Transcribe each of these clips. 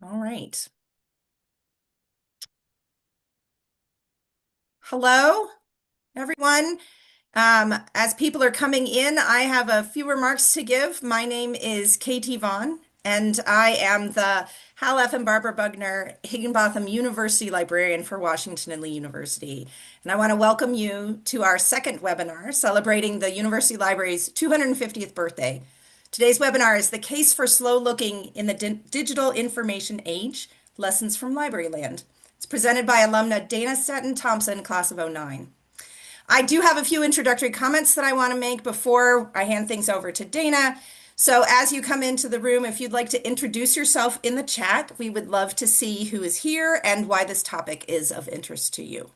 All right. Hello, everyone. As people are coming in, I have a few remarks to give. My name is Katie Vaughn, and I am the Hal F. and Barbara Bugner Higginbotham University Librarian for Washington and Lee University. And I want to welcome you to our second webinar celebrating the University Library's 250th birthday. Today's webinar is The Case for Slow Looking in the Digital Information Age, Lessons from Libraryland. It's presented by alumna Dana Statton Thompson, class of '09. I do have a few introductory comments that I want to make before I hand things over to Dana. So as you come into the room, if you'd like to introduce yourself in the chat, we would love to see who is here and why this topic is of interest to you.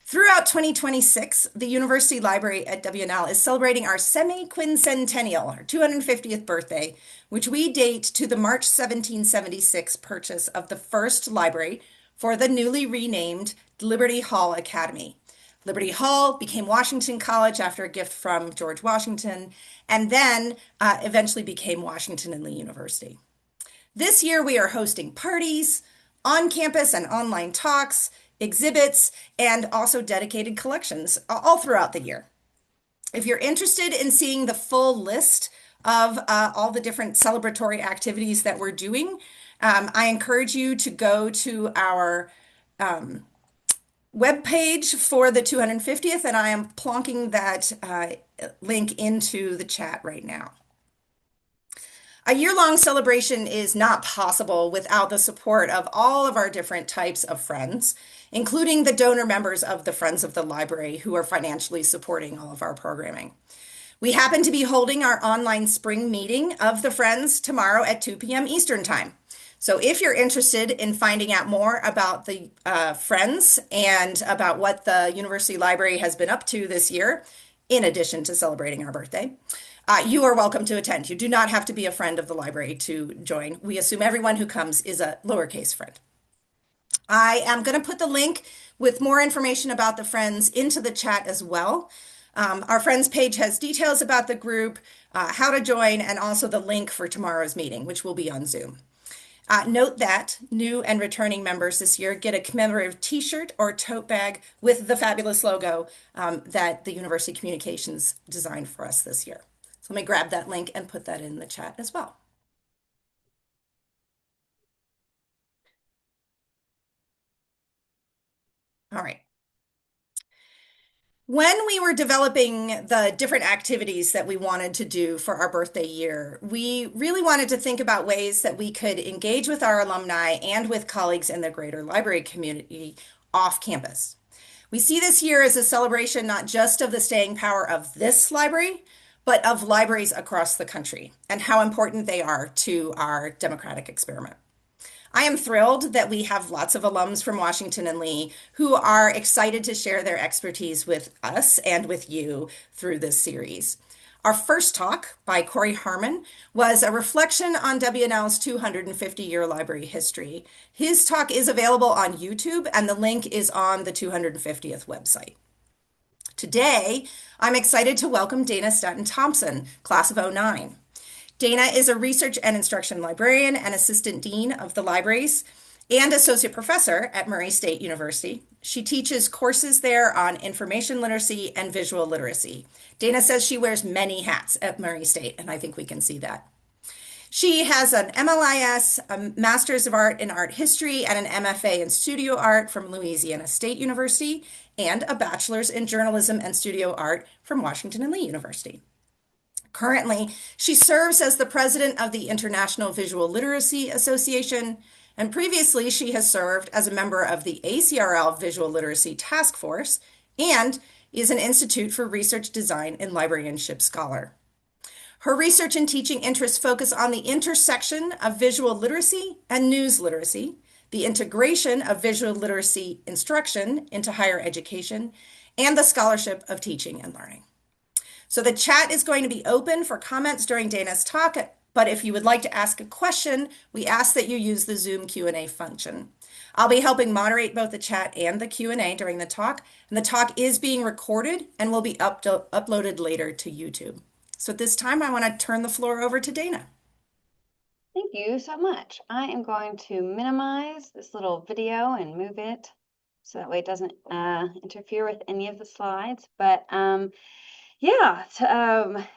Throughout 2026, the University Library at WNL is celebrating our semi-quincentennial, our 250th birthday, which we date to the March 1776 purchase of the first library for the newly renamed Liberty Hall Academy. Liberty Hall became Washington College after a gift from George Washington, and then eventually became Washington and Lee University. This year, we are hosting parties, on-campus and online talks, exhibits, and also dedicated collections all throughout the year. If you're interested in seeing the full list of all the different celebratory activities that we're doing, I encourage you to go to our webpage for the 250th, and I am plonking that link into the chat right now. A year-long celebration is not possible without the support of all of our different types of friends, including the donor members of the Friends of the Library who are financially supporting all of our programming. We happen to be holding our online spring meeting of the Friends tomorrow at 2 p.m. Eastern Time. So if you're interested in finding out more about the Friends and about what the University Library has been up to this year, in addition to celebrating our birthday, you are welcome to attend. You do not have to be a friend of the library to join. We assume everyone who comes is a lowercase friend. I am going to put the link with more information about the Friends into the chat as well. Our Friends page has details about the group, how to join, and also the link for tomorrow's meeting, which will be on Zoom. Note that new and returning members this year get a commemorative t-shirt or tote bag with the fabulous logo that the University Communications designed for us this year. So let me grab that link and put that in the chat as well. All right. When we were developing the different activities that we wanted to do for our birthday year, we really wanted to think about ways that we could engage with our alumni and with colleagues in the greater library community off campus. We see this year as a celebration not just of the staying power of this library, but of libraries across the country and how important they are to our democratic experiment. I am thrilled that we have lots of alums from Washington and Lee who are excited to share their expertise with us and with you through this series. Our first talk by Corey Harmon was a reflection on WNL's 250-year library history. His talk is available on YouTube, and the link is on the 250th website. Today, I'm excited to welcome Dana Statton Thompson, class of '09. Dana is a research and instruction librarian and assistant dean of the libraries and associate professor at Murray State University. She teaches courses there on information literacy and visual literacy. Dana says she wears many hats at Murray State, and I think we can see that. She has an MLIS, a Master's of Art in Art History, and an MFA in Studio Art from Louisiana State University, and a Bachelor's in Journalism and Studio Art from Washington and Lee University. Currently, she serves as the president of the International Visual Literacy Association, and previously she has served as a member of the ACRL Visual Literacy Taskforce and is an Institute for Research Design and Librarianship scholar. Her research and teaching interests focus on the intersection of visual literacy and news literacy, the integration of visual literacy instruction into higher education, and the scholarship of teaching and learning. So the chat is going to be open for comments during Dana's talk, but if you would like to ask a question, we ask that you use the Zoom Q&A function. I'll be helping moderate both the chat and the Q&A during the talk, and the talk is being recorded and will be uploaded later to YouTube. So at this time, I want to turn the floor over to Dana. Thank you so much. I am going to minimize this little video and move it so that way it doesn't interfere with any of the slides. But yeah,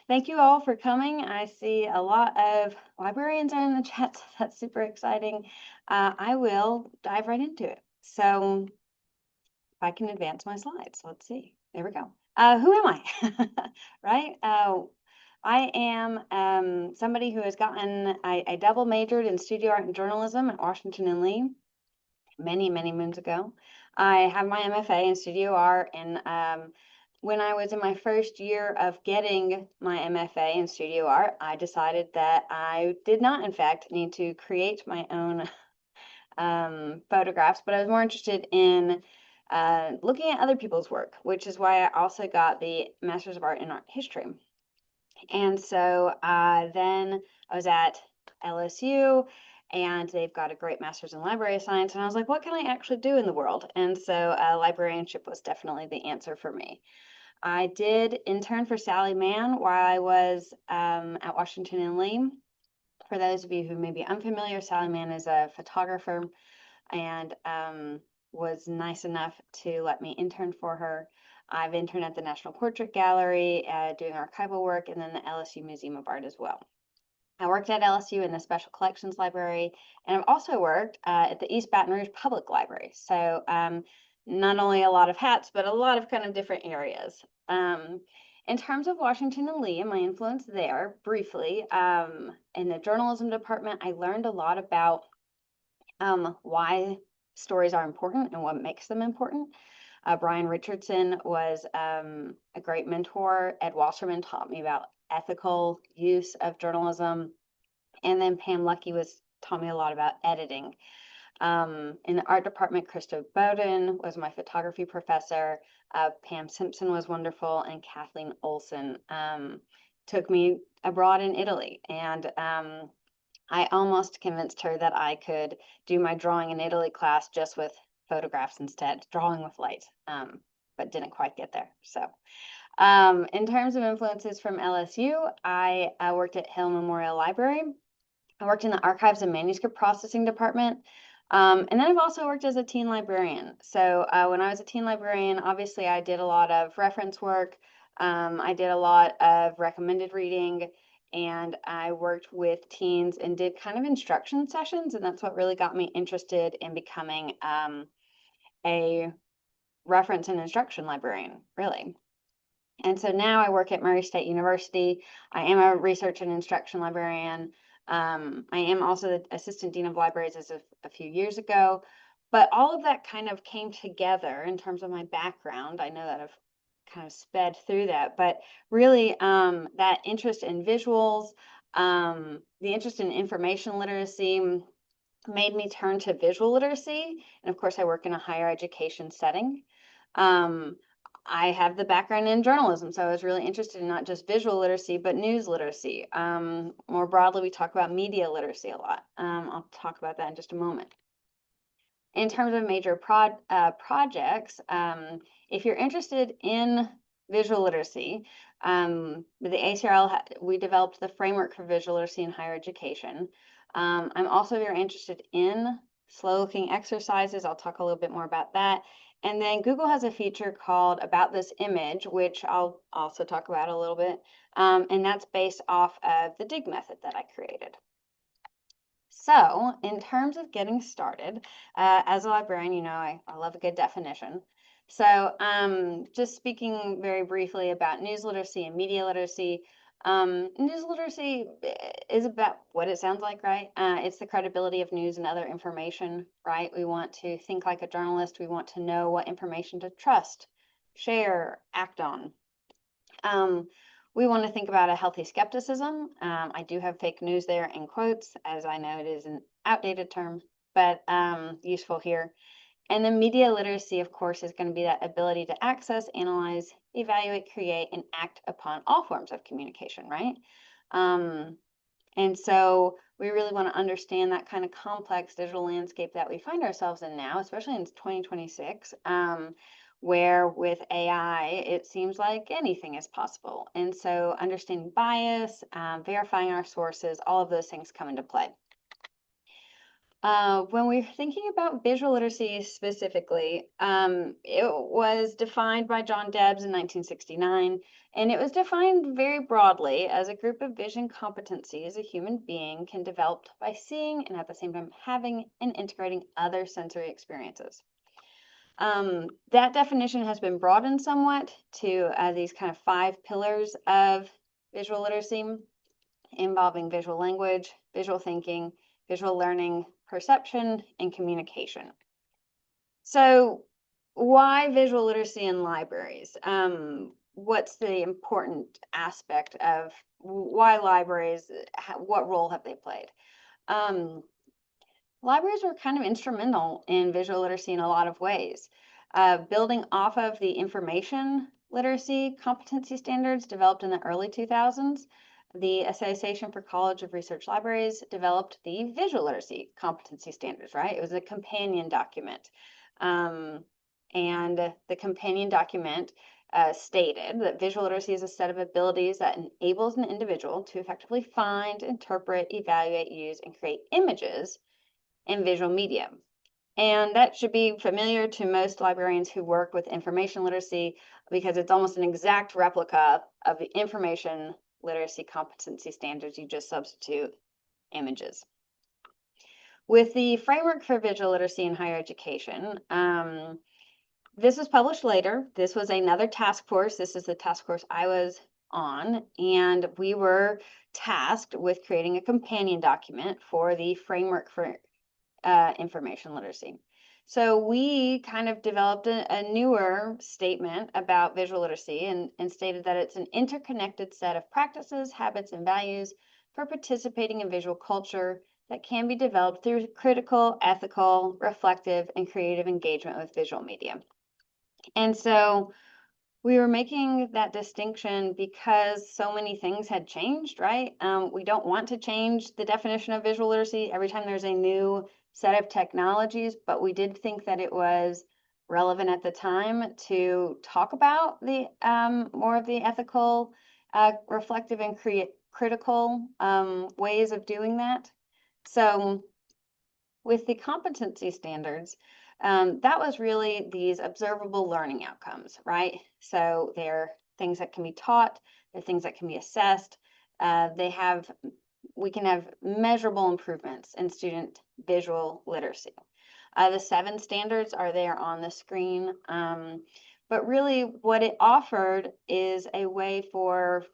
thank you all for coming. I see a lot of librarians are in the chat, so that's super exciting. I will dive right into it. So if I can advance my slides, let's see. There we go. Who am I? Right? I am somebody who has gotten, I double majored in studio art and journalism at Washington and Lee many, many moons ago. I have my MFA in studio art, and when I was in my first year of getting my MFA in studio art, I decided that I did not, in fact, need to create my own photographs, but I was more interested in looking at other people's work, which is why I also got the Master's of Art in Art History. And so then I was at LSU, and they've got a great master's in library science. And I was like, what can I actually do in the world? And so librarianship was definitely the answer for me. I did intern for Sally Mann while I was at Washington and Lee. For those of you who may be unfamiliar, Sally Mann is a photographer and was nice enough to let me intern for her. I've interned at the National Portrait Gallery doing archival work, and then the LSU Museum of Art as well. I worked at LSU in the Special Collections Library, and I've also worked at the East Baton Rouge Public Library. So not only a lot of hats, but a lot of kind of different areas. In terms of Washington and Lee and my influence there, briefly, in the journalism department, I learned a lot about why stories are important and what makes them important. Brian Richardson was a great mentor. Ed Wasserman taught me about ethical use of journalism. And then Pam Lucky taught me a lot about editing. In the art department, Krista Bowden was my photography professor. Pam Simpson was wonderful, and Kathleen Olson took me abroad in Italy. And I almost convinced her that I could do my drawing in Italy class just with photographs instead, drawing with light, but didn't quite get there. So in terms of influences from LSU, I worked at Hill Memorial Library. I worked in the archives and manuscript processing department. And then I've also worked as a teen librarian. So when I was a teen librarian, obviously I did a lot of reference work. I did a lot of recommended reading, and I worked with teens and did kind of instruction sessions. And that's what really got me interested in becoming a reference and instruction librarian, really. And so now I work at Murray State University. I am a research and instruction librarian. I am also the assistant dean of libraries as of a few years ago. But all of that kind of came together in terms of my background. I know that I've kind of sped through that, but really that interest in visuals, the interest in information literacy made me turn to visual literacy. And of course, I work in a higher education setting. I have the background in journalism, so I was really interested in not just visual literacy, but news literacy. More broadly, we talk about media literacy a lot. I'll talk about that in just a moment. In terms of major projects, if you're interested in visual literacy, the ACRL, we developed the framework for visual literacy in higher education. I'm also very interested in slow looking exercises. I'll talk a little bit more about that. And then Google has a feature called About This Image, which I'll also talk about a little bit. And that's based off of the dig method that I created. So in terms of getting started, as a librarian, you know, I love a good definition. So just speaking very briefly about news literacy and media literacy, news literacy is about what it sounds like, right? It's the credibility of news and other information, right? We want to think like a journalist. We want to know what information to trust, share, act on. We want to think about a healthy skepticism. I do have fake news there in quotes, as I know it is an outdated term, but useful here. And then media literacy, of course, is going to be that ability to access, analyze, evaluate, create, and act upon all forms of communication, right? And so we really want to understand that kind of complex digital landscape that we find ourselves in now, especially in 2026, where with AI, it seems like anything is possible. And so understanding bias, verifying our sources, all of those things come into play. When we're thinking about visual literacy specifically, it was defined by John Debs in 1969, and it was defined very broadly as a group of vision competencies a human being can develop by seeing and at the same time having and integrating other sensory experiences. That definition has been broadened somewhat to these kind of 5 pillars of visual literacy, involving visual language, visual thinking, visual learning, perception, and communication. So why visual literacy in libraries? What's the important aspect of why libraries, what role have they played? Libraries were kind of instrumental in visual literacy in a lot of ways. Building off of the information literacy competency standards developed in the early 2000s, the Association for College of Research Libraries developed the visual literacy competency standards, right? It was a companion document. And the companion document stated that visual literacy is a set of abilities that enables an individual to effectively find, interpret, evaluate, use, and create images in visual media. And that should be familiar to most librarians who work with information literacy, because it's almost an exact replica of the information literacy competency standards. You just substitute images. With the framework for visual literacy in higher education, this was published later. This was another task force. This is the task force I was on, and we were tasked with creating a companion document for the framework for information literacy. So we kind of developed a newer statement about visual literacy and stated that it's an interconnected set of practices, habits, and values for participating in visual culture that can be developed through critical, ethical, reflective, and creative engagement with visual media. And so we were making that distinction because so many things had changed, right? We don't want to change the definition of visual literacy every time there's a new set of technologies, but we did think that it was relevant at the time to talk about the more of the ethical, reflective, and critical ways of doing that. So with the competency standards, that was really these observable learning outcomes, right? So they're things that can be taught, they're things that can be assessed. We can have measurable improvements in student visual literacy. The 7 standards are there on the screen, but really what it offered is a way for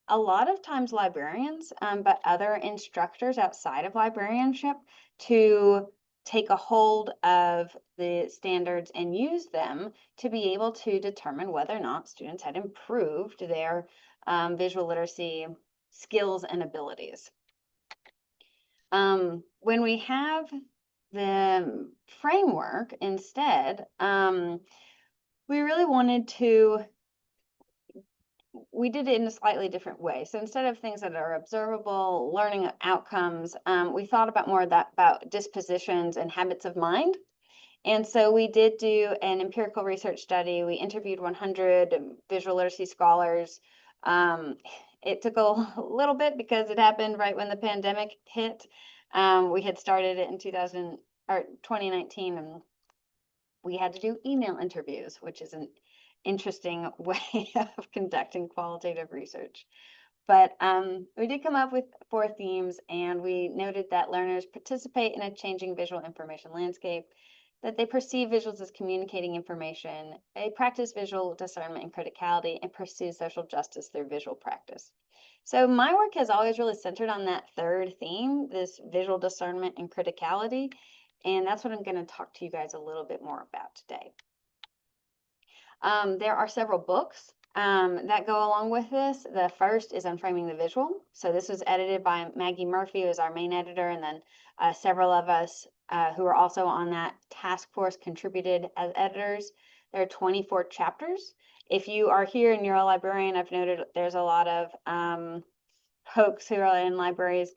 a lot of times librarians, but other instructors outside of librarianship to take a hold of the standards and use them to be able to determine whether or not students had improved their visual literacy skills and abilities. When we have the framework instead, we really wanted to, we did it in a slightly different way. So instead of things that are observable, learning outcomes, we thought about more about dispositions and habits of mind. And so we did do an empirical research study. We interviewed 100 visual literacy scholars. It took a little bit because it happened right when the pandemic hit. We had started it in 2019, and we had to do email interviews, which is an interesting way of conducting qualitative research. But we did come up with 4 themes, and we noted that learners participate in a changing visual information landscape, that they perceive visuals as communicating information, they practice visual discernment and criticality, and pursue social justice through visual practice. So my work has always really centered on that 3rd theme, this visual discernment and criticality, and that's what I'm going to talk to you guys a little bit more about today. There are several books that go along with this. The first is Unframing the Visual. So this was edited by Maggie Murphy, who is our main editor, and then several of us who are also on that task force contributed as editors. There are 24 chapters. If you are here and you're a librarian, I've noted there's a lot of folks who are in libraries.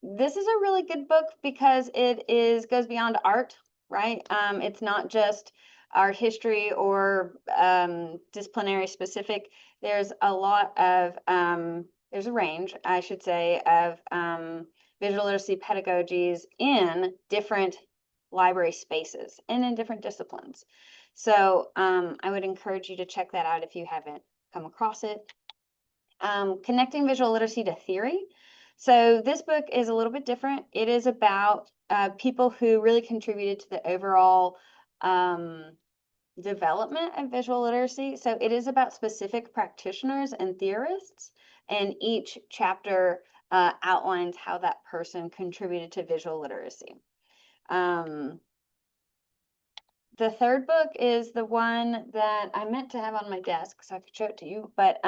This is a really good book because it goes beyond art, right? It's not just art history or disciplinary specific. There's a lot of there's a range, I should say, of visual literacy pedagogies in different library spaces and in different disciplines. So I would encourage you to check that out if you haven't come across it. Connecting visual literacy to theory. So this book is a little bit different. It is about people who really contributed to the overall development of visual literacy. So it is about specific practitioners and theorists, and each chapter outlines how that person contributed to visual literacy. The third book is the one that I meant to have on my desk so I could show it to you, but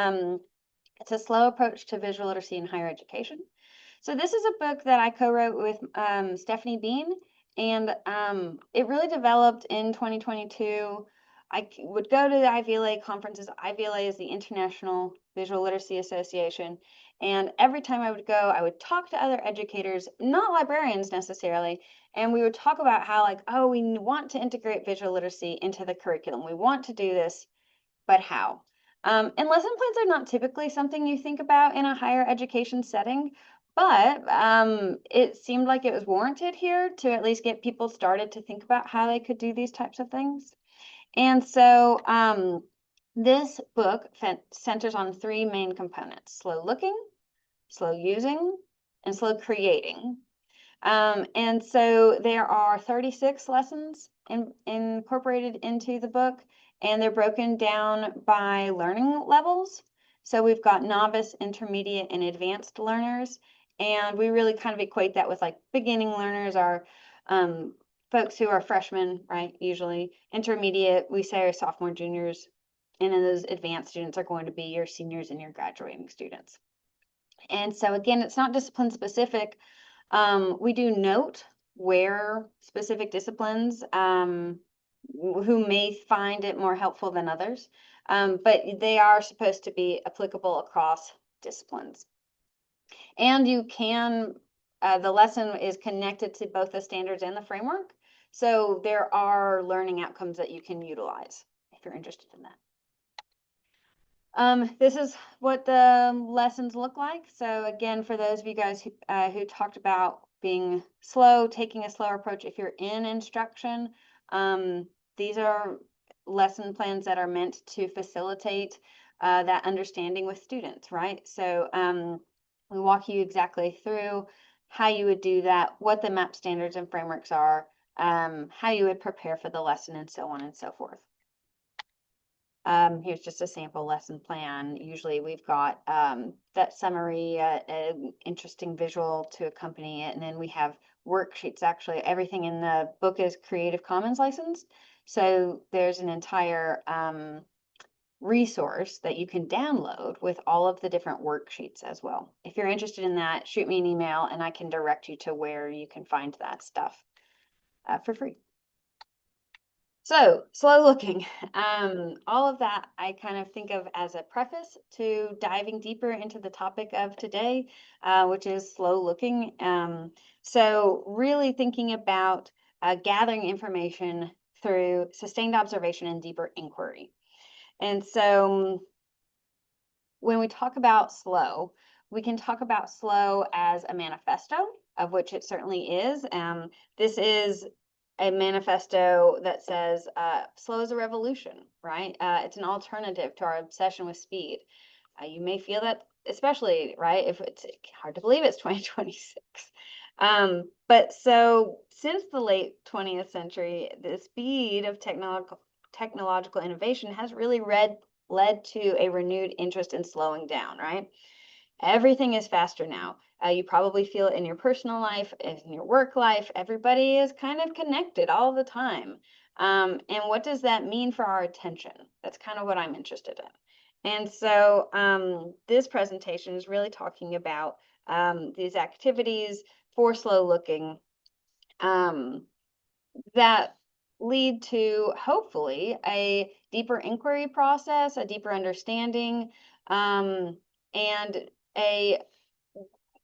it's a slow approach to visual literacy in higher education. So this is a book that I co-wrote with Stephanie Bean, and it really developed in 2022. I would go to the IVLA conferences. IVLA is the International Visual Literacy Association. And every time I would go, I would talk to other educators, not librarians necessarily, and we would talk about how, like, oh, we want to integrate visual literacy into the curriculum. We want to do this, but how? And lesson plans are not typically something you think about in a higher education setting, but it seemed like it was warranted here to at least get people started to think about how they could do these types of things. And so this book centers on three main components: slow looking, slow using, and slow creating. And so there are 36 lessons incorporated into the book, and they're broken down by learning levels. So we've got novice, intermediate, and advanced learners. And we really kind of equate that with like beginning learners are folks who are freshmen, right? Usually intermediate, we say, are sophomore, juniors. And then those advanced students are going to be your seniors and your graduating students. And so again, it's not discipline specific. We do note where specific disciplines who may find it more helpful than others, but they are supposed to be applicable across disciplines. And you can, the lesson is connected to both the standards and the framework. So there are learning outcomes that you can utilize if you're interested in that. This is what the lessons look like. So again, for those of you guys who talked about being slow, taking a slower approach, if you're in instruction, these are lesson plans that are meant to facilitate that understanding with students, right? So we walk you exactly through how you would do that, what the MAP standards and frameworks are, how you would prepare for the lesson, and so on and so forth. Here's just a sample lesson plan. Usually we've got that summary, an interesting visual to accompany it, and then we have worksheets. Actually, everything in the book is Creative Commons licensed, so there's an entire resource that you can download with all of the different worksheets as well. If you're interested in that, shoot me an email and I can direct you to where you can find that stuff for free. So, slow looking, all of that I kind of think of as a preface to diving deeper into the topic of today, which is slow looking. So really thinking about gathering information through sustained observation and deeper inquiry. And so when we talk about slow, we can talk about slow as a manifesto, of which it certainly is. This is a manifesto that says slow is a revolution, right? It's an alternative to our obsession with speed. You may feel that, especially, right, if it's hard to believe it's 2026. But so since the late 20th century, the speed of technological innovation has really led to a renewed interest in slowing down, right? Everything is faster now. You probably feel it in your personal life, in your work life. Everybody is kind of connected all the time. And what does that mean for our attention? That's kind of what I'm interested in. And so this presentation is really talking about these activities for slow looking that lead to hopefully a deeper inquiry process, a deeper understanding, and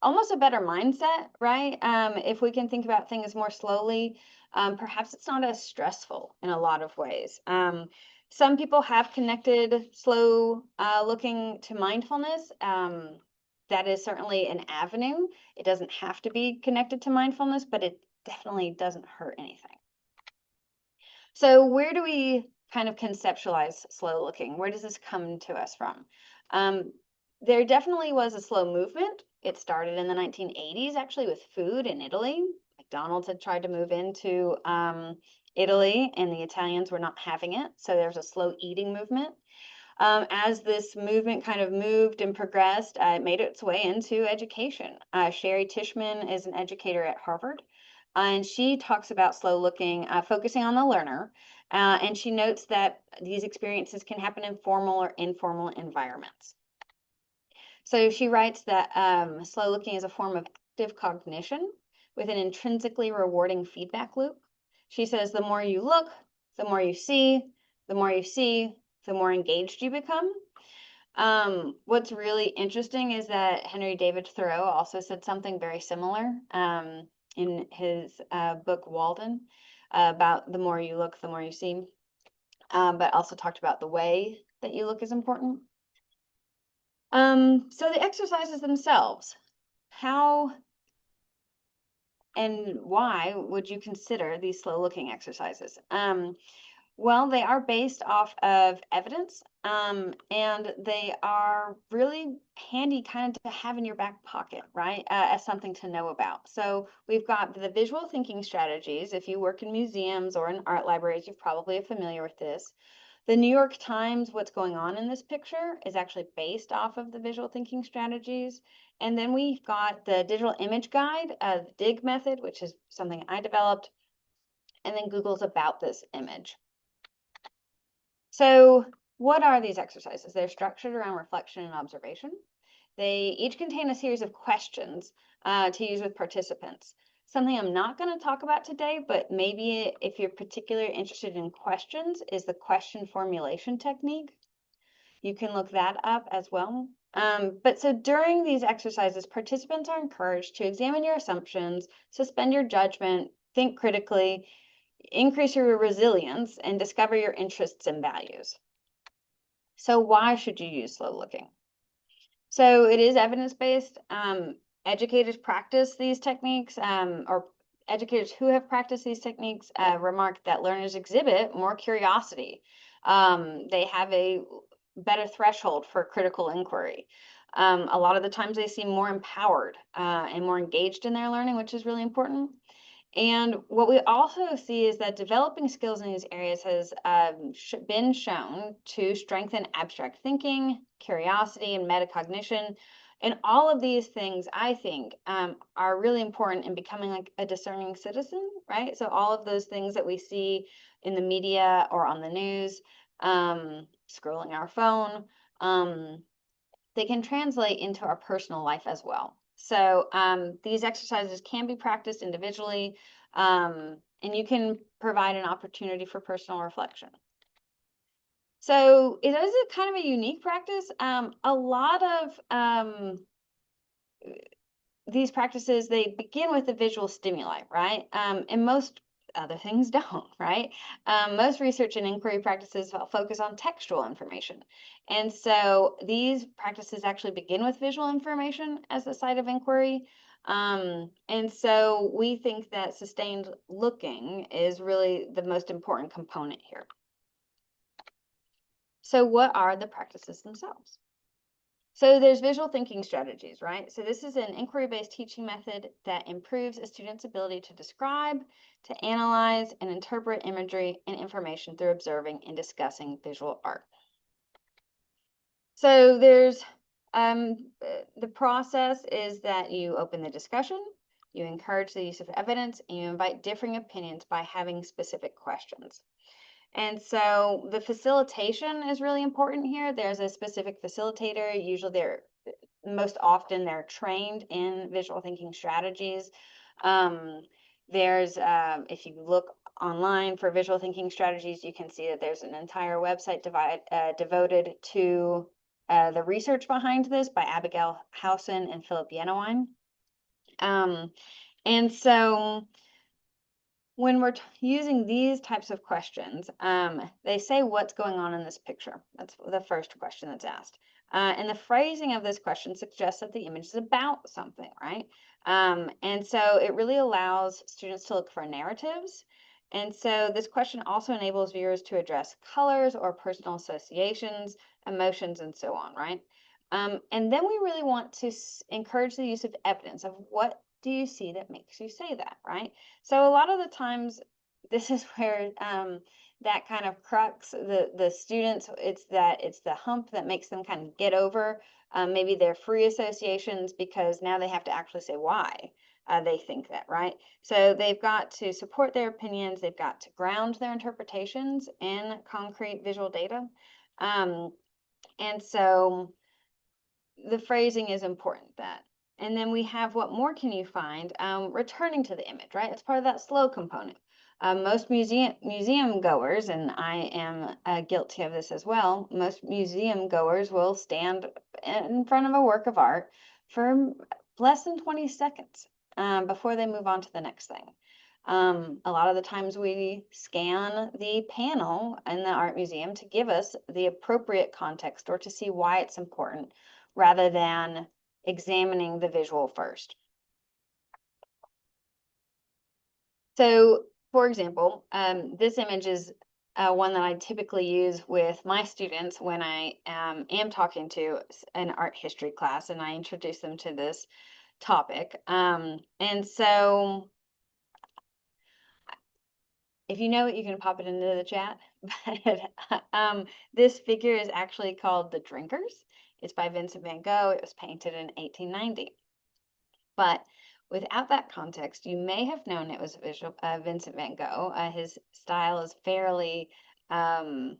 almost a better mindset, right? If we can think about things more slowly, perhaps it's not as stressful in a lot of ways. Some people have connected slow looking to mindfulness. that is certainly an avenue. It doesn't have to be connected to mindfulness, but it definitely doesn't hurt anything. So where do we kind of conceptualize slow looking? Where does this come to us from? There definitely was a slow movement. It started in the 1980s, actually, with food in Italy. McDonald's had tried to move into Italy, and the Italians were not having it. So there's a slow eating movement. As this movement kind of moved and progressed, it made its way into education. Sherry Tishman is an educator at Harvard, and she talks about slow looking, focusing on the learner. And she notes that these experiences can happen in formal or informal environments. So she writes that slow looking is a form of active cognition with an intrinsically rewarding feedback loop. She says the more you look, the more you see, the more you see, the more engaged you become. What's really interesting is that Henry David Thoreau also said something very similar in his book Walden about the more you look, the more you see, but also talked about the way that you look is important. So the exercises themselves, how and why would you consider these slow looking exercises? Well, they are based off of evidence, and they are really handy kind of to have in your back pocket, right? As something to know about. So we've got the visual thinking strategies. If you work in museums or in art libraries, you're probably familiar with this. The New York Times, what's going on in this picture, is actually based off of the visual thinking strategies. And then we've got the digital image guide, the DIG method, which is something I developed, and then Google's About This image. So what are these exercises? They're structured around reflection and observation. They each contain a series of questions to use with participants. Something I'm not going to talk about today, but maybe if you're particularly interested in questions, is the question formulation technique. You can look that up as well. But so during these exercises, participants are encouraged to examine your assumptions, suspend your judgment, think critically, increase your resilience, and discover your interests and values. So why should you use slow looking? So it is evidence-based. Educators practice these techniques, or educators who have practiced these techniques remark that learners exhibit more curiosity. They have a better threshold for critical inquiry. A lot of the times they seem more empowered and more engaged in their learning, which is really important. And what we also see is that developing skills in these areas has been shown to strengthen abstract thinking, curiosity, and metacognition. And all of these things, I think, are really important in becoming like a discerning citizen, right? So all of those things that we see in the media or on the news, scrolling our phone, they can translate into our personal life as well. So these exercises can be practiced individually, and you can provide an opportunity for personal reflection. So it is a kind of a unique practice. A lot of these practices, they begin with the visual stimuli, right? And most other things don't, right? Most research and inquiry practices focus on textual information. And so these practices actually begin with visual information as the site of inquiry. And so we think that sustained looking is really the most important component here. So what are the practices themselves? So there's visual thinking strategies, right? So this is an inquiry-based teaching method that improves a student's ability to describe, to analyze, and interpret imagery and information through observing and discussing visual art. So there's the process is that you open the discussion, you encourage the use of evidence, and you invite differing opinions by having specific questions. And so the facilitation is really important here. There's a specific facilitator. Usually most often they're trained in visual thinking strategies. If you look online for visual thinking strategies, you can see that there's an entire website devoted to the research behind this by Abigail Howson and Philip Yenawine. And so when we're using these types of questions, they say what's going on in this picture. That's the first question that's asked. And the phrasing of this question suggests that the image is about something, right? And so it really allows students to look for narratives. And so this question also enables viewers to address colors or personal associations, emotions, and so on, right? And then we really want to encourage the use of evidence of what do you see that makes you say that, right? So a lot of the times, this is where that kind of crux, the students, it's the hump that makes them kind of get over maybe their free associations, because now they have to actually say why they think that, right? So they've got to support their opinions, they've got to ground their interpretations in concrete visual data. And so the phrasing is important, that. And then we have what more can you find? Returning to the image, right? It's part of that slow component. Most museum goers, and I am guilty of this as well, most museum goers will stand in front of a work of art for less than 20 seconds before they move on to the next thing. A lot of the times we scan the panel in the art museum to give us the appropriate context or to see why it's important, rather than examining the visual first. So, for example, this image is one that I typically use with my students when I am talking to an art history class and I introduce them to this topic. And so if you know it, you can pop it into the chat. But this figure is actually called The Drinkers. It's by Vincent van Gogh. It was painted in 1890. But without that context, you may have known it was Vincent van Gogh. His style is fairly well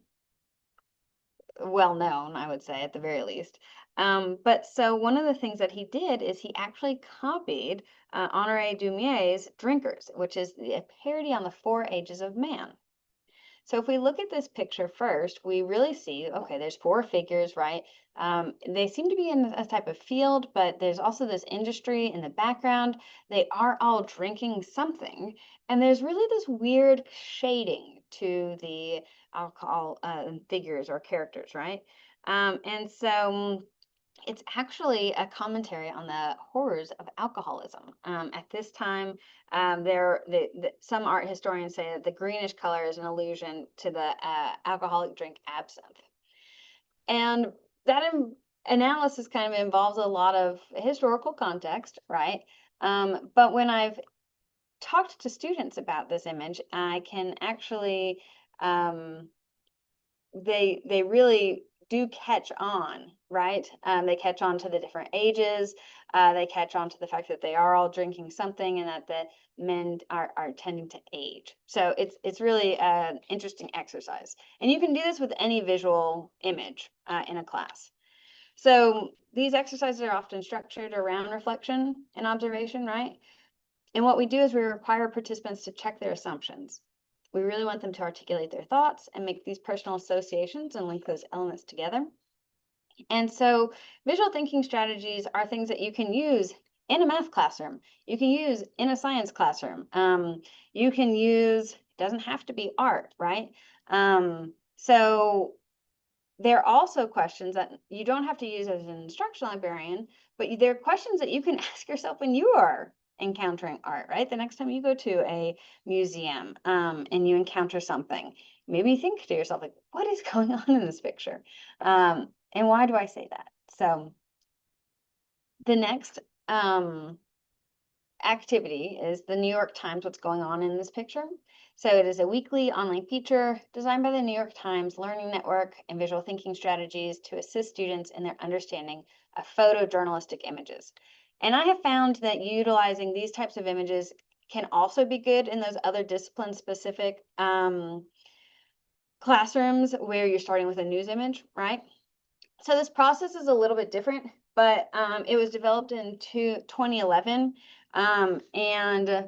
known, I would say, at the very least. But so one of the things that he did is he actually copied Honoré Daumiers' Drinkers, which is a parody on the Four Ages of Man. So if we look at this picture first, we really see, okay, there's four figures, right? They seem to be in a type of field, but there's also this industry in the background. They are all drinking something, and there's really this weird shading to the alcohol figures or characters, right? And so it's actually a commentary on the horrors of alcoholism. At this time, some art historians say that the greenish color is an allusion to the alcoholic drink absinthe. And that analysis kind of involves a lot of historical context, right? But when I've talked to students about this image, I can actually, they really do catch on, right? They catch on to the different ages. They catch on to the fact that they are all drinking something and that the men are tending to age. So it's really an interesting exercise. And you can do this with any visual image in a class. So these exercises are often structured around reflection and observation, right? And what we do is we require participants to check their assumptions. We really want them to articulate their thoughts and make these personal associations and link those elements together. And so visual thinking strategies are things that you can use in a math classroom. You can use in a science classroom. You can use, it doesn't have to be art, right? So there are also questions that you don't have to use as an instructional librarian, but there are questions that you can ask yourself when you are encountering art, right? The next time you go to a museum and you encounter something, maybe think to yourself, like, what is going on in this picture? And why do I say that? So the next activity is the New York Times, what's going on in this picture. So it is a weekly online feature designed by the New York Times Learning Network and visual thinking strategies to assist students in their understanding of photojournalistic images. And I have found that utilizing these types of images can also be good in those other discipline-specific classrooms where you're starting with a news image, right? So this process is a little bit different, but it was developed in 2011, and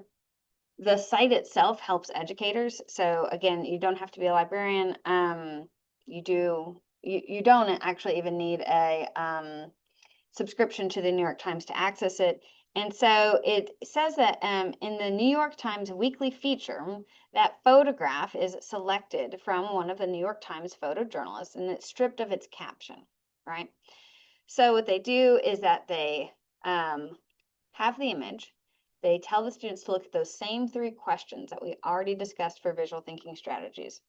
the site itself helps educators. So again, you don't have to be a librarian. You don't actually even need a subscription to the New York Times to access it. And so it says that in the New York Times weekly feature, that photograph is selected from one of the New York Times photojournalists and it's stripped of its caption, right? So what they do is that they have the image. They tell the students to look at those same 3 questions that we already discussed for visual thinking strategies.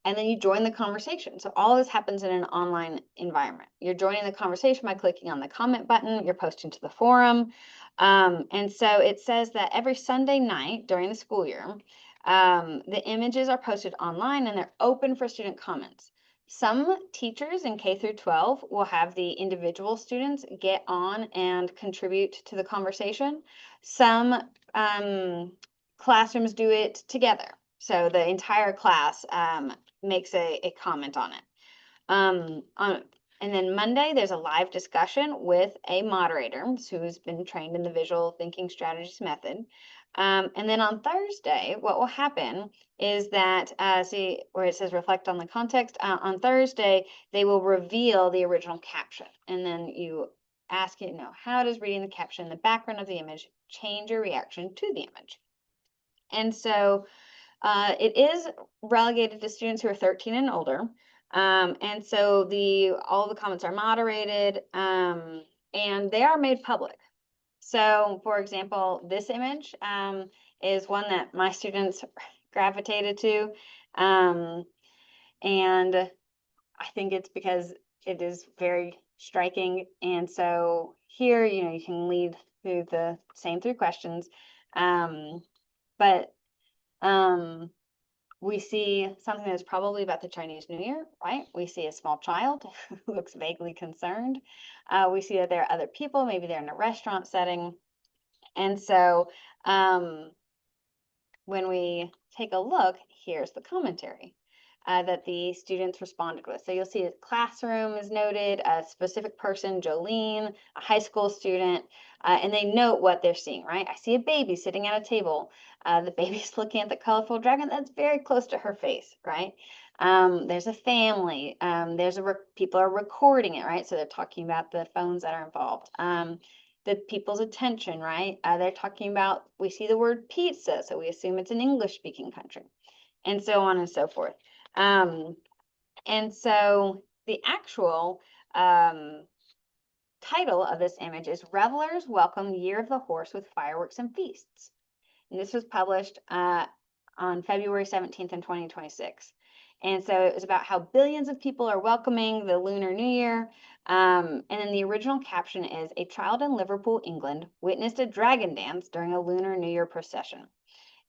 And then you join the conversation. So all of this happens in an online environment. You're joining the conversation by clicking on the comment button, you're posting to the forum. And so it says that every Sunday night during the school year, the images are posted online and they're open for student comments. Some teachers in K through 12 will have the individual students get on and contribute to the conversation. Some classrooms do it together. So the entire class makes a comment on it. And then Monday, there's a live discussion with a moderator who's been trained in the visual thinking strategies method. And then on Thursday, what will happen is that, see where it says reflect on the context, on Thursday, they will reveal the original caption. And then you ask it, how does reading the caption, the background of the image, change your reaction to the image? And so it is relegated to students who are 13 and older. And so all the comments are moderated, and they are made public. So for example, this image is one that my students gravitated to. And I think it's because it is very striking. And so here, you can lead through the same 3 questions. But we see something that's probably about the Chinese New Year, right? We see a small child who looks vaguely concerned. We see that there are other people, maybe they're in a restaurant setting. And so when we take a look, here's the commentary that the students responded with. So you'll see a classroom is noted, a specific person, Jolene, a high school student, and they note what they're seeing, right? I see a baby sitting at a table. The baby's looking at the colorful dragon that's very close to her face, right? There's a family. People are recording it, right? So they're talking about the phones that are involved. The people's attention, right? They're talking about, we see the word pizza, so we assume it's an English-speaking country, and so on and so forth. And so the actual title of this image is Revelers Welcome Year of the Horse with Fireworks and Feasts. And this was published on February 17th in 2026. And so it was about how billions of people are welcoming the Lunar New Year. And then the original caption is, a child in Liverpool, England, witnessed a dragon dance during a Lunar New Year procession.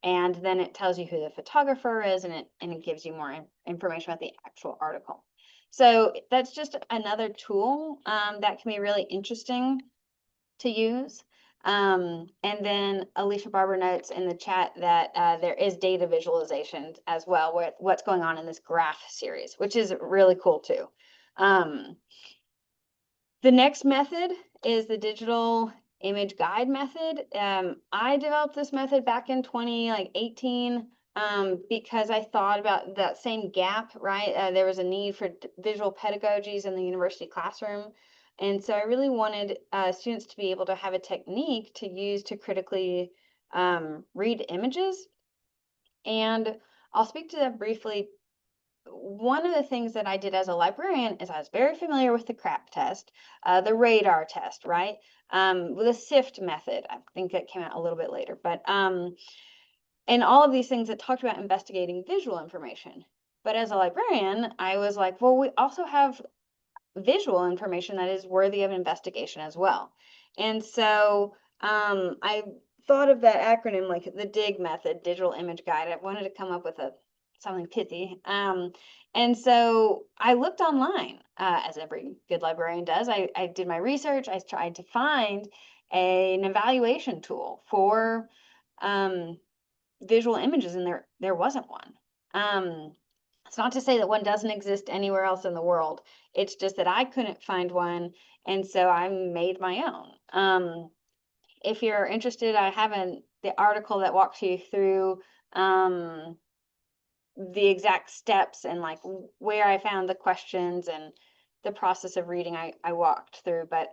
And then it tells you who the photographer is, and it gives you more information about the actual article. So that's just another tool that can be really interesting to use. And then Alicia Barber notes in the chat that there is data visualization as well, with what's going on in this graph series, which is really cool too. The next method is the digital image guide method. I developed this method back in 2018 because I thought about that same gap, right? There was a need for visual pedagogies in the university classroom. And so I really wanted students to be able to have a technique to use to critically read images. And I'll speak to that briefly. One of the things that I did as a librarian is I was very familiar with the CRAP test, the radar test, right? With the SIFT method. I think that came out a little bit later, but and all of these things that talked about investigating visual information. But as a librarian, I was like, well, we also have visual information that is worthy of investigation as well. And so I thought of that acronym, like the DIG method, digital image guide. I wanted to come up with something pithy. And so I looked online, as every good librarian does. I did my research. I tried to find an evaluation tool for visual images, and there wasn't one. It's not to say that one doesn't exist anywhere else in the world. It's just that I couldn't find one, and so I made my own. If you're interested, I have the article that walks you through the exact steps and like where I found the questions and the process of reading I walked through, but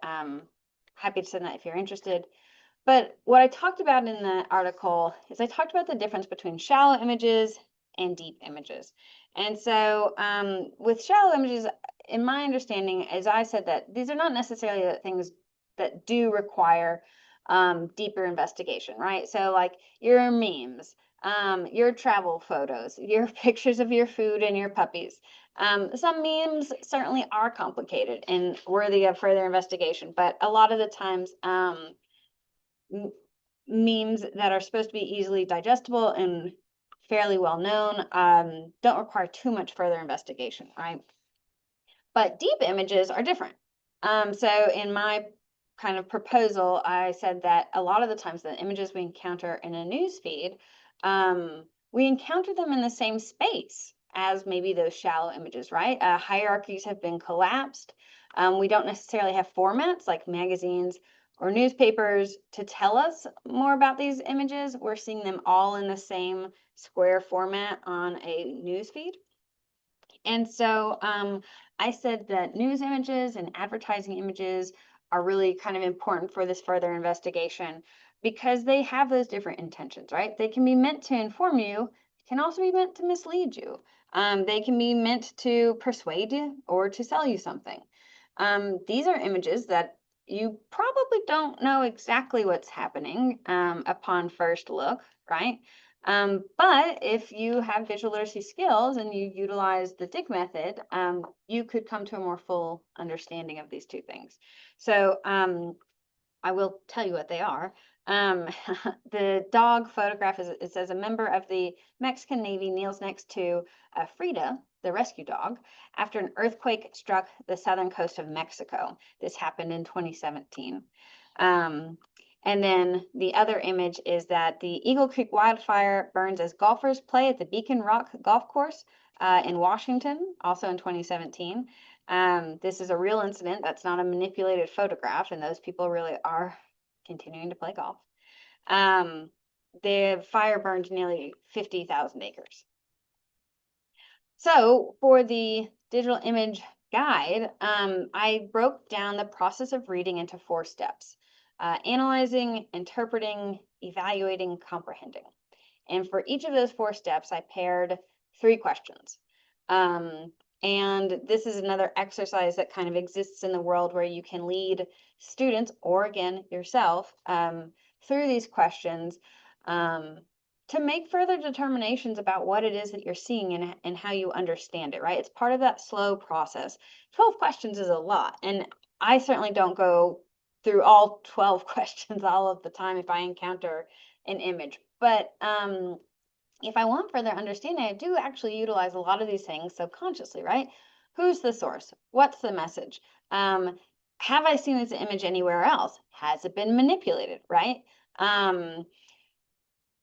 happy to send that if you're interested. But what I talked about in the article is I talked about the difference between shallow images and deep images. And so with shallow images, in my understanding, as I said, that these are not necessarily the things that do require deeper investigation, right? So like your memes, your travel photos, your pictures of your food and your puppies. Some memes certainly are complicated and worthy of further investigation, but a lot of the times, memes that are supposed to be easily digestible and fairly well known don't require too much further investigation, right? But deep images are different. So in my kind of proposal, I said that a lot of the times the images we encounter in a news feed, we encounter them in the same space as maybe those shallow images, right? Hierarchies have been collapsed. We don't necessarily have formats like magazines or newspapers to tell us more about these images. We're seeing them all in the same square format on a news feed. And so I said that news images and advertising images are really kind of important for this further investigation because they have those different intentions, right? They can be meant to inform you, can also be meant to mislead you. They can be meant to persuade you or to sell you something. These are images that you probably don't know exactly what's happening upon first look, right? But if you have visual literacy skills and you utilize the dig method, you could come to a more full understanding of these two things. So I will tell you what they are. The dog photograph is, it says a member of the Mexican Navy kneels next to Frida, the rescue dog, after an earthquake struck the southern coast of Mexico. This happened in 2017. And then the other image is that the Eagle Creek wildfire burns as golfers play at the Beacon Rock Golf Course in Washington, also in 2017. This is a real incident. That's not a manipulated photograph, and those people really are continuing to play golf. The fire burned nearly 50,000 acres. So for the digital image guide, I broke down the process of reading into 4 steps: analyzing, interpreting, evaluating, comprehending. And for each of those 4 steps, I paired 3 questions. And this is another exercise that kind of exists in the world where you can lead students, or again, yourself, through these questions to make further determinations about what it is that you're seeing and how you understand it, right? It's part of that slow process. 12 questions is a lot. And I certainly don't go through all 12 questions all of the time if I encounter an image. But if I want further understanding, I do actually utilize a lot of these things subconsciously, right? Who's the source? What's the message? Have I seen this image anywhere else? Has it been manipulated, right?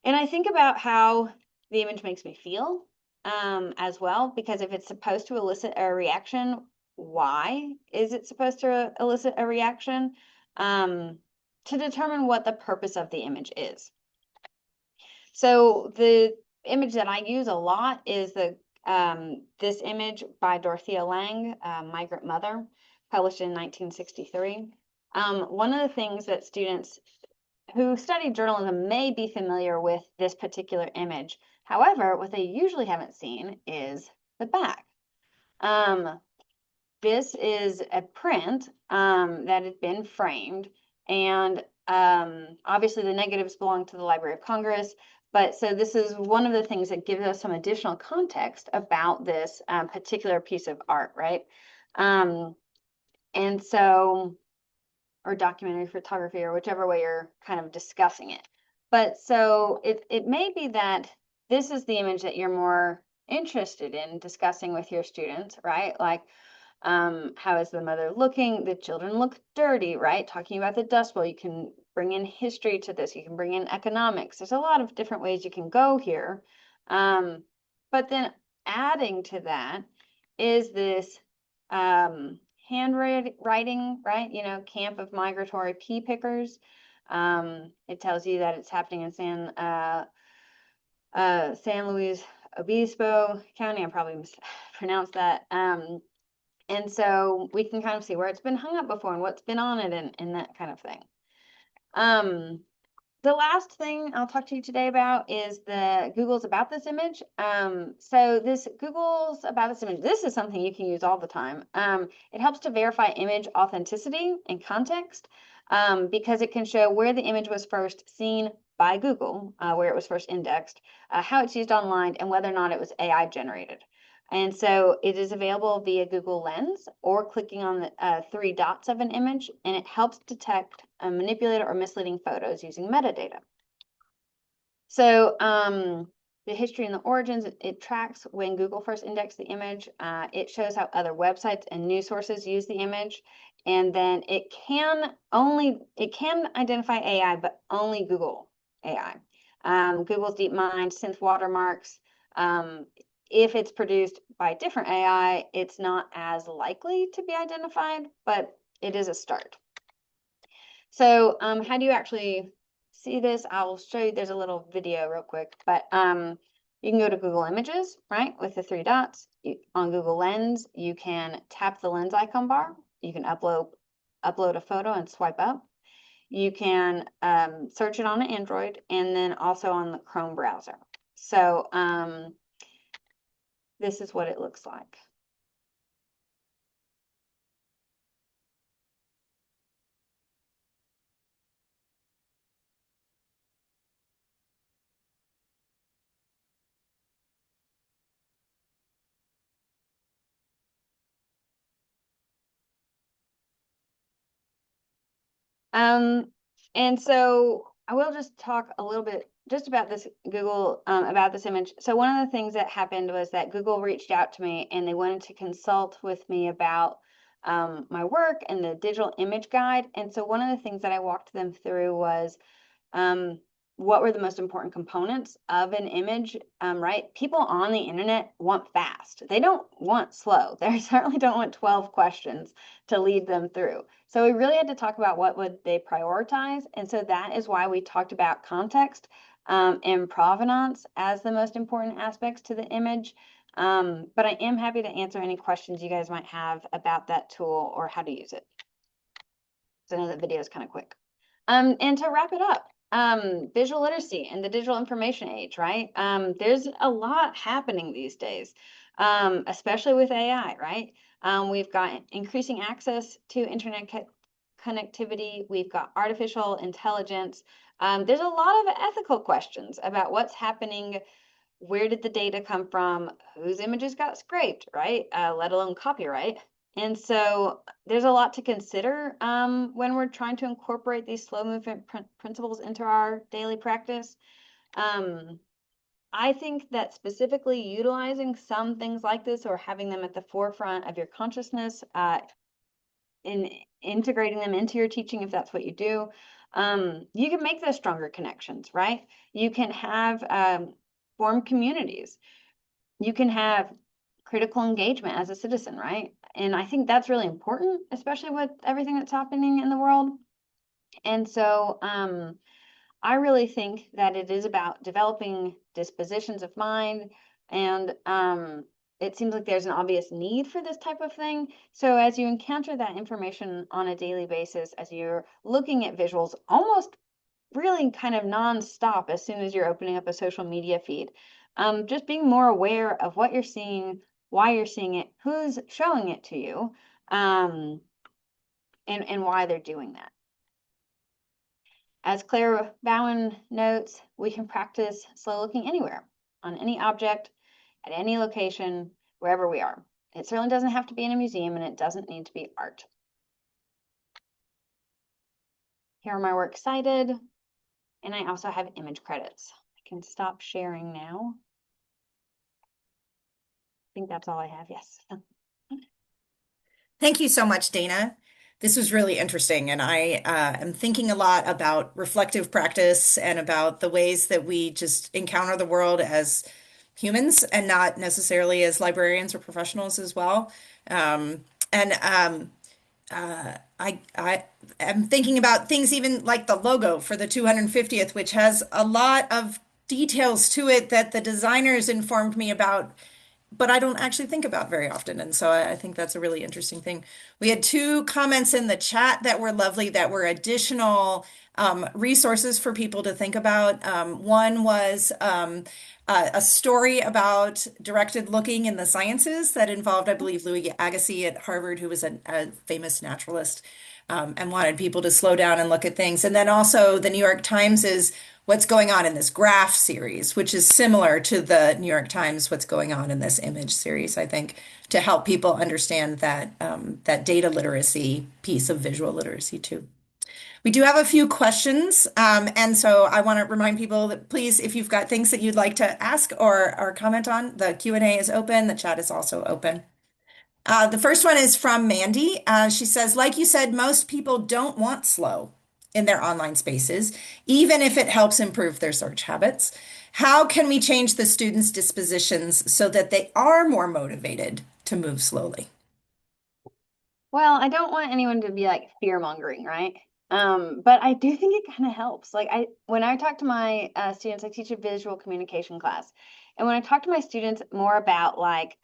And I think about how the image makes me feel as well, because if it's supposed to elicit a reaction, why is it supposed to elicit a reaction? To determine what the purpose of the image is. So the image that I use a lot is this image by Dorothea Lange, Migrant Mother, published in 1963. One of the things that students who study journalism may be familiar with this particular image. However, what they usually haven't seen is the back. This is a print that had been framed, and obviously the negatives belong to the Library of Congress. But so this is one of the things that gives us some additional context about this particular piece of art, right? And so, or documentary photography, or whichever way you're kind of discussing it. But so it may be that this is the image that you're more interested in discussing with your students, right? Like, how is the mother looking? The children look dirty, right? Talking about the Dust Bowl. You can bring in history to this. You can bring in economics. There's a lot of different ways you can go here. But then adding to that is this handwriting, right? You know, camp of migratory pea pickers. It tells you that it's happening in San Luis Obispo County. I probably mispronounced that. And so we can kind of see where it's been hung up before and what's been on it and that kind of thing. The last thing I'll talk to you today about is the Google's About This Image. So this Google's About This Image, this is something you can use all the time. It helps to verify image authenticity and context because it can show where the image was first seen by Google, where it was first indexed, how it's used online, and whether or not it was AI generated. And so it is available via Google Lens or clicking on the three dots of an image, and it helps detect manipulated or misleading photos using metadata. So the history and the origins, it tracks when Google first indexed the image. It shows how other websites and news sources use the image. And then it can identify AI, but only Google AI. Google's DeepMind, synth watermarks, if it's produced by different AI, it's not as likely to be identified, but it is a start. So how do you actually see this? I'll show you, there's a little video real quick, but you can go to Google Images, right, with the three dots. On Google Lens, you can tap the lens icon bar. You can upload a photo and swipe up. You can search it on an Android and then also on the Chrome browser. So this is what it looks like. Um, and so I will just talk a little bit just about this Google, about this image. So one of the things that happened was that Google reached out to me and they wanted to consult with me about my work and the digital image guide. And so one of the things that I walked them through was what were the most important components of an image, right? People on the internet want fast. They don't want slow. They certainly don't want 12 questions to lead them through. So we really had to talk about what would they prioritize. And so that is why we talked about context and provenance as the most important aspects to the image. But I am happy to answer any questions you guys might have about that tool or how to use it. So I know that video is kind of quick. And to wrap it up, visual literacy and the digital information age, right? There's a lot happening these days, especially with AI, right? We've got increasing access to internet connectivity. We've got artificial intelligence. There's a lot of ethical questions about what's happening. Where did the data come from? Whose images got scraped, right? Let alone copyright. And so there's a lot to consider when we're trying to incorporate these slow movement principles into our daily practice. I think that specifically utilizing some things like this or having them at the forefront of your consciousness, in integrating them into your teaching, if that's what you do, you can make those stronger connections, right? You can have form communities. You can have critical engagement as a citizen, right? And I think that's really important, especially with everything that's happening in the world. And so I really think that it is about developing dispositions of mind. And it seems like there's an obvious need for this type of thing. So as you encounter that information on a daily basis, as you're looking at visuals, almost really kind of nonstop as soon as you're opening up a social media feed, just being more aware of what you're seeing, why you're seeing it, who's showing it to you, and why they're doing that. As Claire Bowen notes, we can practice slow looking anywhere, on any object, at any location, wherever we are. It certainly doesn't have to be in a museum, and it doesn't need to be art. Here are my works cited, and I also have image credits. I can stop sharing now. I think that's all I have, yes. Thank you so much, Dana. This was really interesting, and I am thinking a lot about reflective practice and about the ways that we just encounter the world as humans and not necessarily as librarians or professionals as well. And I am thinking about things even like the logo for the 250th, which has a lot of details to it that the designers informed me about but I don't actually think about very often. And so I think that's a really interesting thing. We had two comments in the chat that were lovely, that were additional resources for people to think about. One was a story about directed looking in the sciences that involved, I believe, Louis Agassiz at Harvard, who was a famous naturalist, and wanted people to slow down and look at things. And then also the New York Times is what's going on in this graph series, which is similar to the New York Times, what's going on in this image series, I think, to help people understand that that data literacy piece of visual literacy too. We do have a few questions, and so I want to remind people that please, if you've got things that you'd like to ask or comment on, the Q&A is open. The chat is also open. The first one is from Mandy. She says, like you said, most people don't want slow in their online spaces, even if it helps improve their search habits. How can we change the students' dispositions so that they are more motivated to move slowly? Well, I don't want anyone to be like fear mongering, right? But I do think it kind of helps. Like when I talk to my students, I teach a visual communication class, and when I talk to my students more about like,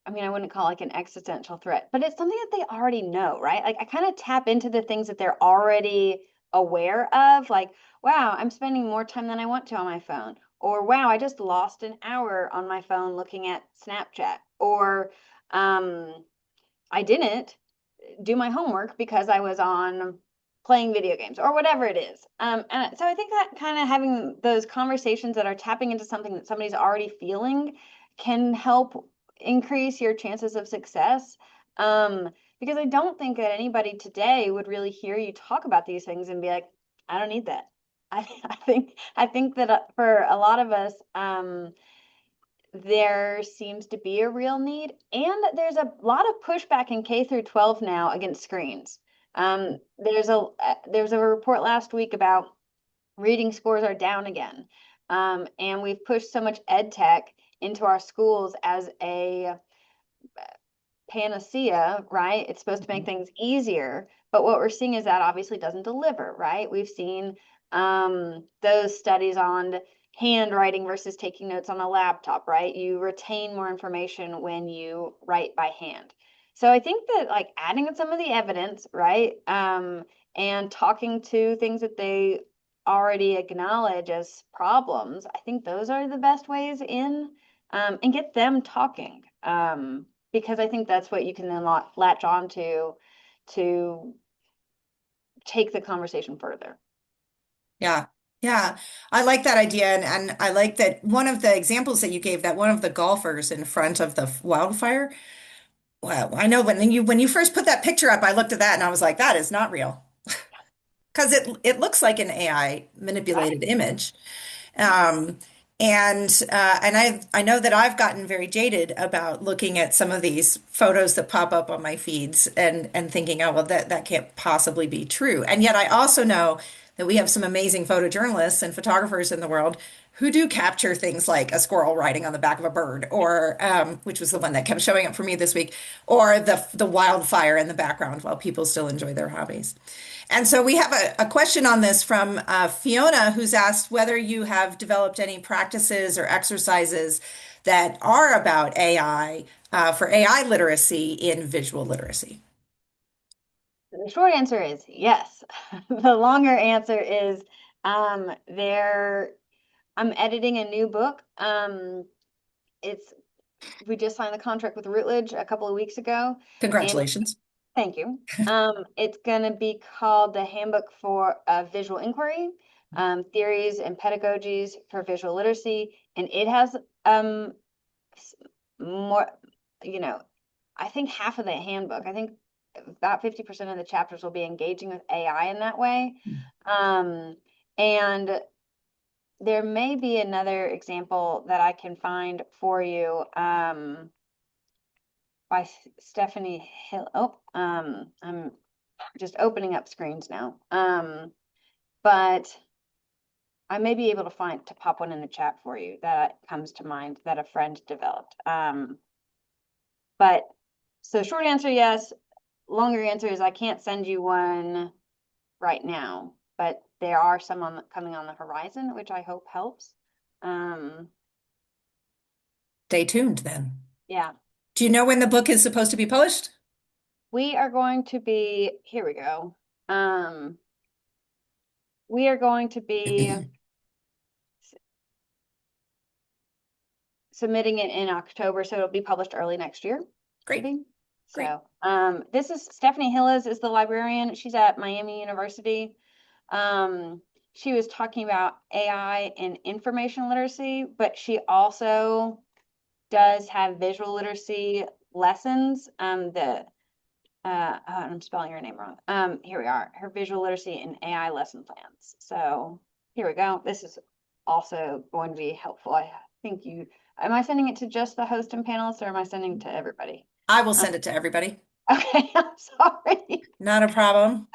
I mean, I wouldn't call it like an existential threat, but it's something that they already know, right? Like I kind of tap into the things that they're already aware of, like, wow, I'm spending more time than I want to on my phone, or wow, I just lost an hour on my phone looking at Snapchat, or um, I didn't do my homework because I was on playing video games or whatever it is. And so I think that kind of having those conversations that are tapping into something that somebody's already feeling can help increase your chances of success. Because I don't think that anybody today would really hear you talk about these things and be like, I don't need that. I think that for a lot of us, there seems to be a real need, and there's a lot of pushback in K through 12 now against screens. There's a report last week about reading scores are down again, and we've pushed so much ed tech into our schools as a panacea, right? It's supposed to make things easier, but what we're seeing is that obviously doesn't deliver, right? We've seen those studies on handwriting versus taking notes on a laptop, right? You retain more information when you write by hand. So I think that like adding some of the evidence, right? And talking to things that they already acknowledge as problems, I think those are the best ways in, and get them talking. Because I think that's what you can then latch on to take the conversation further. Yeah. Yeah. I like that idea. And I like that one of the examples that you gave, that one of the golfers in front of the wildfire. Well, I know when you first put that picture up, I looked at that and I was like, that is not real. Because it looks like an AI Right. manipulated image. Um, and I know that I've gotten very jaded about looking at some of these photos that pop up on my feeds and thinking, oh, well, that can't possibly be true. And yet I also know that we have some amazing photojournalists and photographers in the world who do capture things like a squirrel riding on the back of a bird, or which was the one that kept showing up for me this week, or the wildfire in the background while people still enjoy their hobbies. And so we have a question on this from Fiona, who's asked whether you have developed any practices or exercises that are about AI, for AI literacy in visual literacy. The short answer is yes. The longer answer is there I'm editing a new book. It's we just signed the contract with Routledge a couple of weeks ago, and Congratulations. thank you. It's going to be called the Handbook for Visual Inquiry, Theories and Pedagogies for Visual Literacy, and it has more, you know, I think half of the handbook, I think about 50% of the chapters will be engaging with AI in that way. Um, and there may be another example that I can find for you, by Stephanie Hill. Oh, I'm just opening up screens now. But I may be able to pop one in the chat for you that comes to mind that a friend developed. But so short answer, yes. Longer answer is I can't send you one right now, but there are some coming on the horizon, which I hope helps. Um, Stay tuned then. Yeah. Do you know when the book is supposed to be published? We are going to be, here we go. Um, we are going to be submitting it in October, so it'll be published early next year, Great, maybe. great. So, this is Stephanie Hillis is the librarian. She's at Miami University. She was talking about AI and information literacy, but she also does have visual literacy lessons. I'm spelling her name wrong. Here we are. Her visual literacy and AI lesson plans. So here we go. This is also going to be helpful. I think am I sending it to just the host and panelists or am I sending it to everybody? I will send it to everybody. Okay, I'm sorry. Not a problem.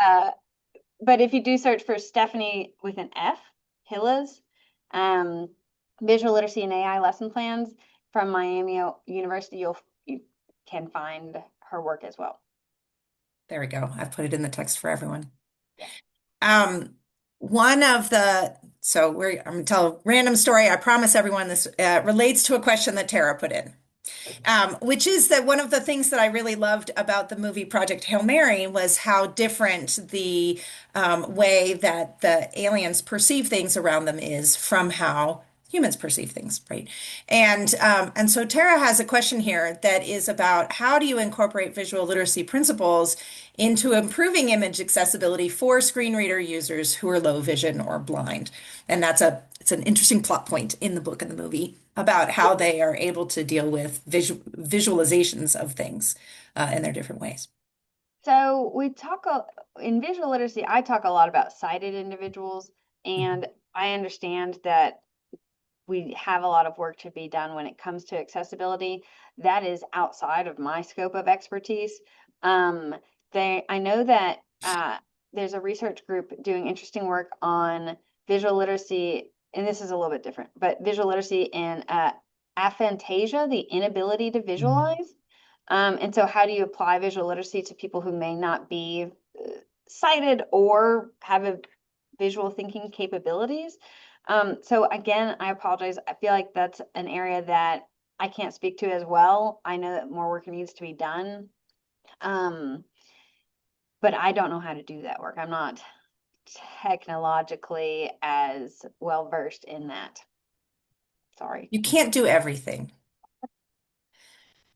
But if you do search for Stephanie with an F, Hillas, visual literacy and AI lesson plans from Miami University, you can find her work as well. There we go. I've put it in the text for everyone. Yeah. One of the, I'm going to tell a random story. I promise everyone this relates to a question that Tara put in. Which is that one of the things that I really loved about the movie Project Hail Mary was how different the way that the aliens perceive things around them is from how humans perceive things, right? And so Tara has a question here that is about how do you incorporate visual literacy principles into improving image accessibility for screen reader users who are low vision or blind? And it's an interesting plot point in the book and the movie about how they are able to deal with visualizations of things in their different ways. So in visual literacy, I talk a lot about sighted individuals, and I understand that we have a lot of work to be done when it comes to accessibility. That is outside of my scope of expertise. I know that there's a research group doing interesting work on visual literacy, and this is a little bit different, but visual literacy and aphantasia, the inability to visualize. And so how do you apply visual literacy to people who may not be sighted or have a visual thinking capabilities? So again, I apologize. I feel like that's an area that I can't speak to as well. I know that more work needs to be done. But I don't know how to do that work. I'm not technologically as well versed in that. Sorry. You can't do everything.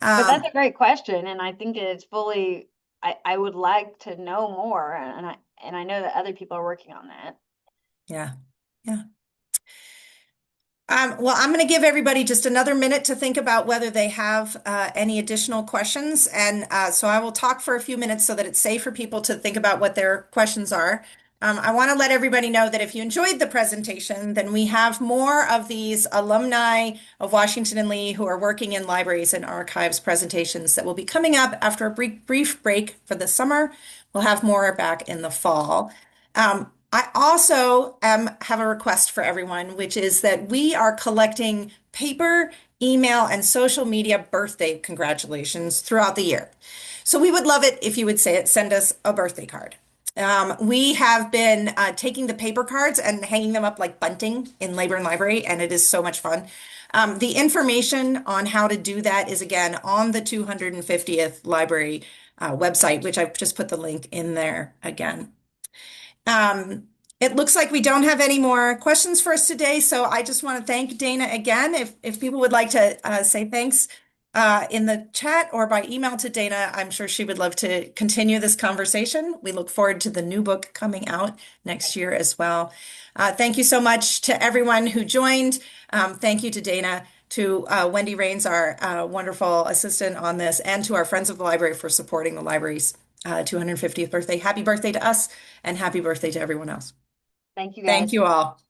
But that's a great question, and I think it's fully, I would like to know more, and I know that other people are working on that. Yeah. Yeah. Well, I'm going to give everybody just another minute to think about whether they have any additional questions. And so I will talk for a few minutes so that it's safe for people to think about what their questions are. I want to let everybody know that if you enjoyed the presentation, then we have more of these alumni of Washington and Lee who are working in libraries and archives presentations that will be coming up after a brief break for the summer. We'll have more back in the fall. I also have a request for everyone, which is that we are collecting paper, email, and social media birthday congratulations throughout the year. So we would love it if you would send us a birthday card. We have been taking the paper cards and hanging them up like bunting in Labor and Library, and it is so much fun. The information on how to do that is again on the 250th library website, which I've just put the link in there again. It looks like we don't have any more questions for us today, so I just want to thank Dana again. If people would like to say thanks in the chat or by email to Dana, I'm sure she would love to continue this conversation. We look forward to the new book coming out next year as well. Thank you so much to everyone who joined. Thank you to Dana, to Wendy Rains, our wonderful assistant on this, and to our Friends of the Library for supporting the library's 250th birthday. Happy birthday to us, and happy birthday to everyone else. Thank you, guys. Thank you all.